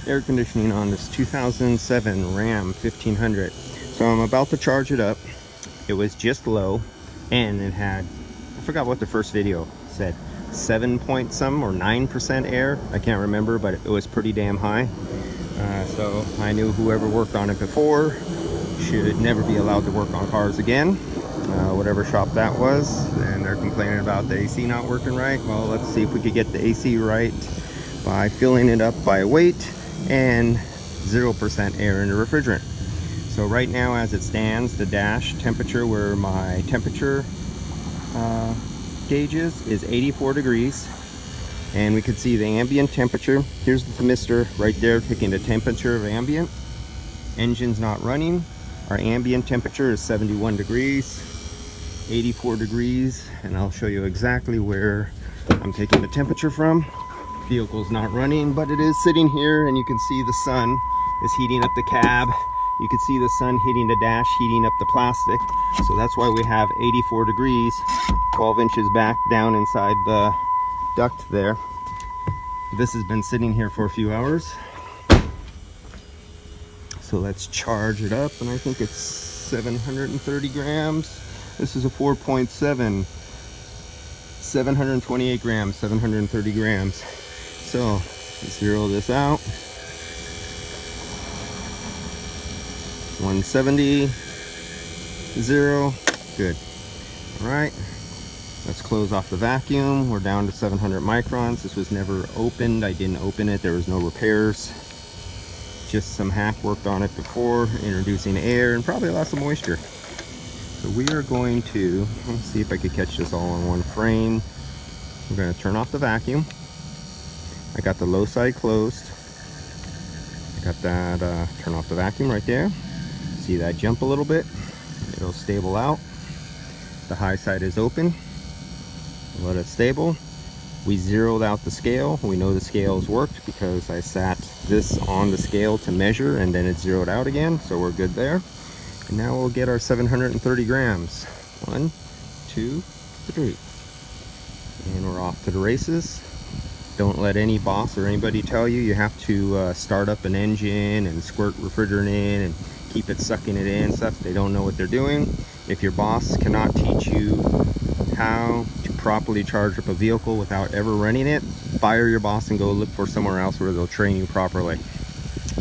air conditioning on this 2007 Ram 1500. So I'm about to charge it up. It was just low, and it had, I forgot what the first video said, 7 point some or 9% air. I can't remember, but it was pretty damn high. So I knew whoever worked on it before should never be allowed to work on cars again. Whatever shop that was, and they're complaining about the AC not working right. Well, let's see if we could get the AC right by filling it up by weight and 0% air in the refrigerant. So right now, as it stands, the dash temperature where my temperature gauge is 84 degrees, and we can see the ambient temperature. Here's the thermistor right there taking the temperature of ambient. Engine's not running. Our ambient temperature is 71 degrees, 84 degrees, and I'll show you exactly where I'm taking the temperature from. Vehicle's not running, but it is sitting here, and you can see the sun is heating up the cab. You can see the sun hitting the dash, heating up the plastic. So that's why we have 84 degrees, 12 inches back down inside the duct there. This has been sitting here for a few hours. So let's charge it up, and I think it's 730 grams. This is a 4.7, 728 grams, 730 grams. So let's zero this out. 170, 0, good. All right, let's close off the vacuum. We're down to 700 microns. This was never opened. I didn't open it. There was no repairs. Just some hack worked on it before, introducing air and probably lots of moisture. So we are going to, let's see if I could catch this all in one frame. We're going to turn off the vacuum. I got the low side closed. I got that, turn off the vacuum right there. See that jump a little bit? It'll stable out. The high side is open. Let it stable. We zeroed out the scale. We know the scales worked because I sat this on the scale to measure, and then it zeroed out again, so we're good there. And now we'll get our 730 grams. 1, 2, 3. And we're off to the races. Don't let any boss or anybody tell you you have to start up an engine and squirt refrigerant in and keep it sucking it in and stuff. They don't know what they're doing. If your boss cannot teach you how to properly charge up a vehicle without ever running it, fire your boss and go look for somewhere else where they'll train you properly.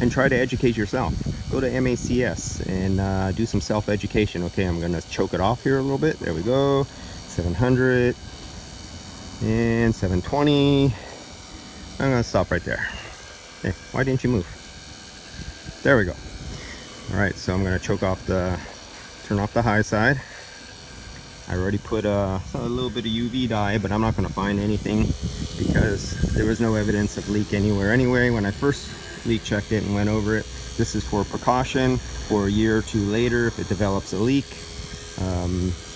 And try to educate yourself. Go to MACS and do some self-education. Okay, I'm gonna choke it off here a little bit. There we go. 700 and 720. I'm gonna stop right there. Hey, why didn't you move? There we go. All right, so I'm gonna choke off turn off the high side. I already put a little bit of UV dye, but I'm not going to find anything because there was no evidence of leak anywhere anyway when I first leak checked it and went over it. This is for precaution. For a year or two later, if it develops a leak,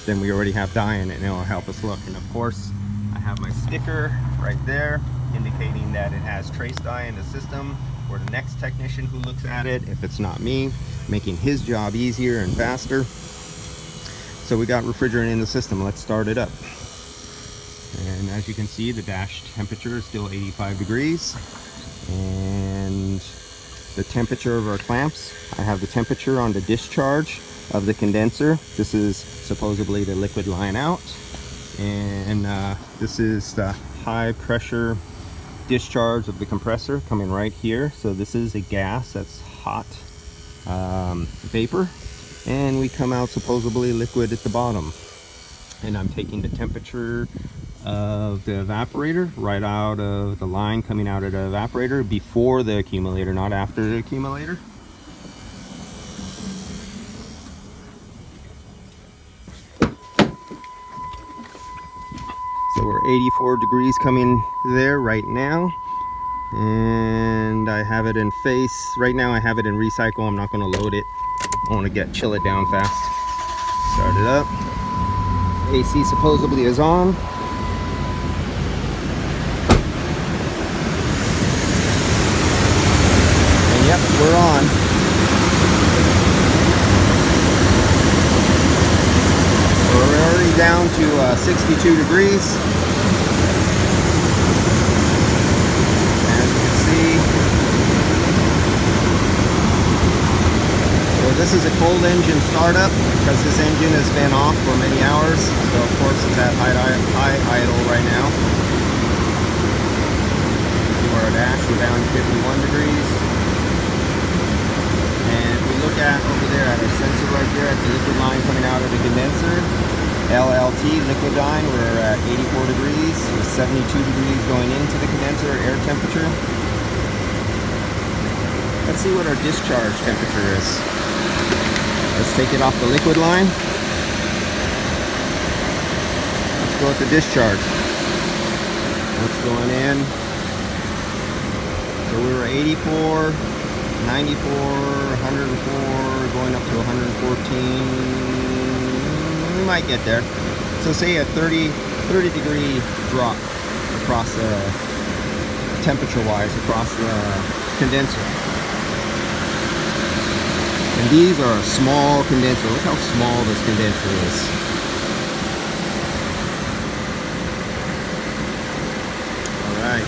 then we already have dye in it and it'll help us look. And of course, I have my sticker right there indicating that it has trace dye in the system for the next technician who looks at it, if it's not me, making his job easier and faster. So we got refrigerant in the system. Let's start it up. And as you can see, the dash temperature is still 85 degrees. And the temperature of our clamps, I have the temperature on the discharge of the condenser. This is supposedly the liquid line out. And this is the high pressure discharge of the compressor coming right here. So this is a gas that's hot vapor. And we come out supposedly liquid at the bottom. And I'm taking the temperature of the evaporator right out of the line coming out of the evaporator before the accumulator, not after the accumulator. So we're 84 degrees coming there right now. And I have it in face. Right now I have it in recycle. I'm not going to load it. I want to chill it down fast. Start it up. AC supposedly is on. And yep, we're on. We're already down to 62 degrees. As you can see, This is a cold engine startup because this engine has been off for many hours. So of course it's at high idle right now. For our dash, we're down to 51 degrees. And if we look at over there at our sensor right there at the liquid line coming out of the condenser, LLT, liquid line, we're at 84 degrees. With 72 degrees going into the condenser, air temperature. Let's see what our discharge temperature is. Let's take it off the liquid line. Let's go with the discharge. What's going in? So we were 84, 94, 104, going up to 114. We might get there. So say a 30 degree drop across the temperature-wise across the condenser. And these are a small condenser. Look how small this condenser is. Alright.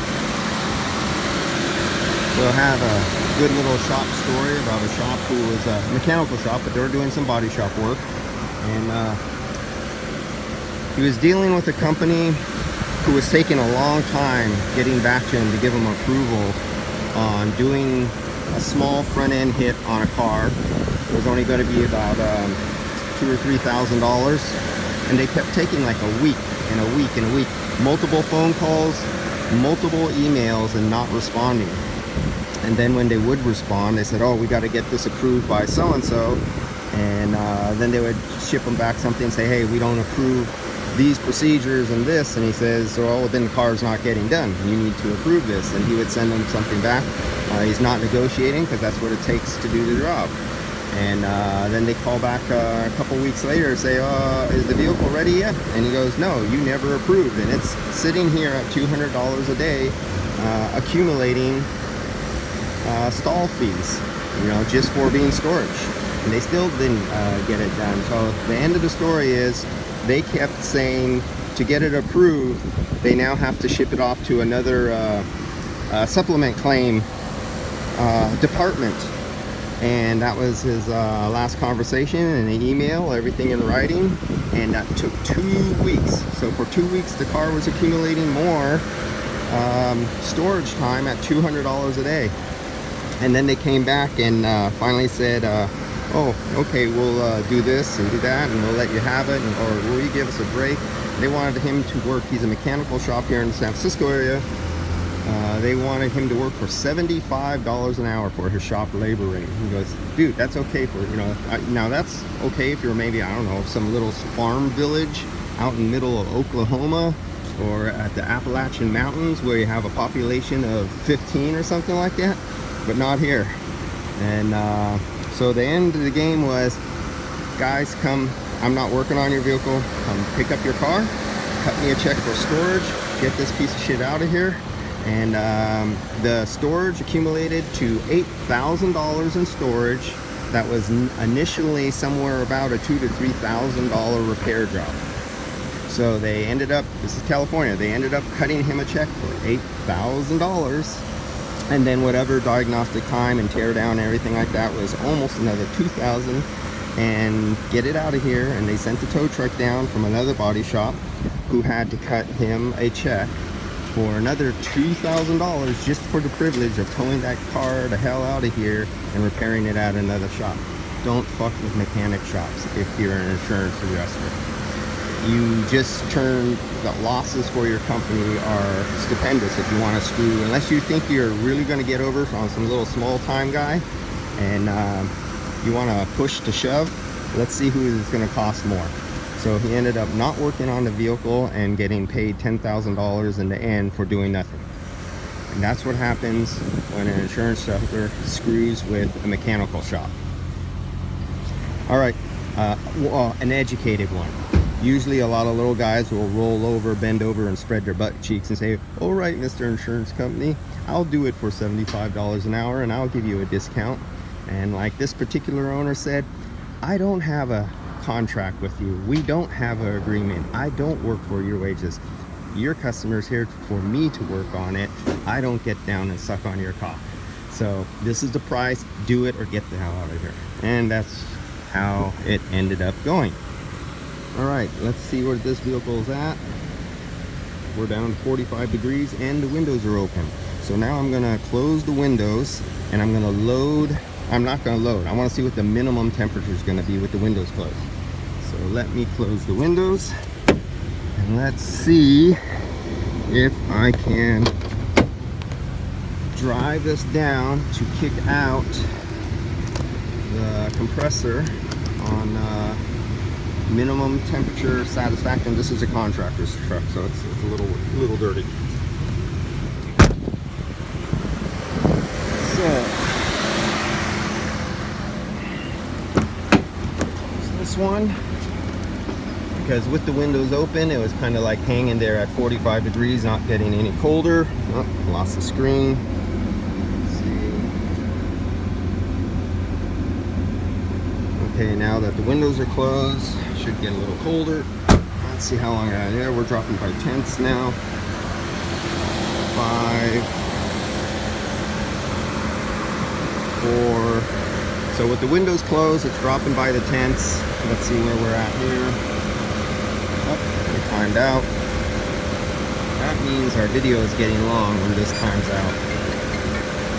We'll have a good little shop story about a shop who was a mechanical shop, but they were doing some body shop work. And he was dealing with a company who was taking a long time getting back to him to give him approval on doing a small front end hit on a car. It was only going to be about $2,000 or $3,000, and they kept taking like a week and a week and a week, multiple phone calls, multiple emails, and not responding. And then when they would respond, they said, "Oh, we got to get this approved by so and so," and then they would ship them back something and say, "Hey, we don't approve these procedures and this," and he says, "Oh, then the car's not getting done. You need to approve this." And he would send them something back. He's not negotiating because that's what it takes to do the job. And then they call back a couple weeks later and say, "Is the vehicle ready yet?" And he goes, "No, you never approved, and it's sitting here at $200 a day, accumulating stall fees, you know, just for being storage." And they still didn't get it done. So the end of the story is they kept saying to get it approved, they now have to ship it off to another supplement claim department. And that was his last conversation in the email, everything in writing, and that took 2 weeks. So for 2 weeks the car was accumulating more storage time at $200 a day. And then they came back and finally said, "Oh, okay, we'll do this and do that, and we'll let you have it, or will you give us a break?" They wanted him to work, he's a mechanical shop here in the San Francisco area. They wanted him to work for $75 an hour for his shop labor rate. He goes, "Dude, that's okay for, you know, now that's okay if you're maybe, I don't know, some little farm village out in the middle of Oklahoma or at the Appalachian Mountains where you have a population of 15 or something like that, but not here." And so the end of the game was, "Guys, come, I'm not working on your vehicle, come pick up your car, cut me a check for storage, get this piece of shit out of here." And the storage accumulated to $8,000 in storage. That was initially somewhere about a $2,000 to $3,000 repair job. So they ended up, this is California, they ended up cutting him a check for $8,000. And then whatever diagnostic time and tear down and everything like that was almost another $2,000, and get it out of here. And they sent the tow truck down from another body shop who had to cut him a check for another $2,000 just for the privilege of towing that car the hell out of here and repairing it at another shop. Don't fuck with mechanic shops if you're an insurance adjuster. You just turn, the losses for your company are stupendous if you want to screw, unless you think you're really going to get over on some little small time guy and you want to push to shove. Let's see who is going to cost more. So he ended up not working on the vehicle and getting paid $10,000 in the end for doing nothing. And that's what happens when an insurance shopper screws with a mechanical shop. All right, an educated one. Usually a lot of little guys will roll over, bend over, and spread their butt cheeks and say, "All right, Mr. Insurance Company, I'll do it for $75 an hour and I'll give you a discount." And like this particular owner said, "I don't have a contract with you. We don't have an agreement. I don't work for your wages. Your customer's here for me to work on it. I don't get down and suck on your cock. So this is the price. Do it or get the hell out of here." And that's how it ended up going. All right, let's see where this vehicle is at. We're down to 45 degrees and the windows are open. So now I'm gonna close the windows and I'm gonna load. I'm not gonna load. I wanna see what the minimum temperature is gonna be with the windows closed. So let me close the windows and let's see if I can drive this down to kick out the compressor on minimum temperature satisfaction. This is a contractor's truck, so it's a little dirty. So this one, because with the windows open, it was kind of like hanging there at 45 degrees, not getting any colder. Oh, lost the screen. Let's see. Okay, now that the windows are closed, should get a little colder. Let's see how long I got there. We're dropping by tenths now. 5, 4. So with the windows closed, it's dropping by the tenths. Let's see where we're at here. Oh, we timed out. That means our video is getting long when this times out.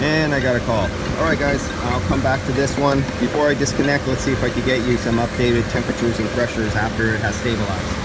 And I got a call. All right, guys, I'll come back to this one. Before I disconnect, let's see if I can get you some updated temperatures and pressures after it has stabilized.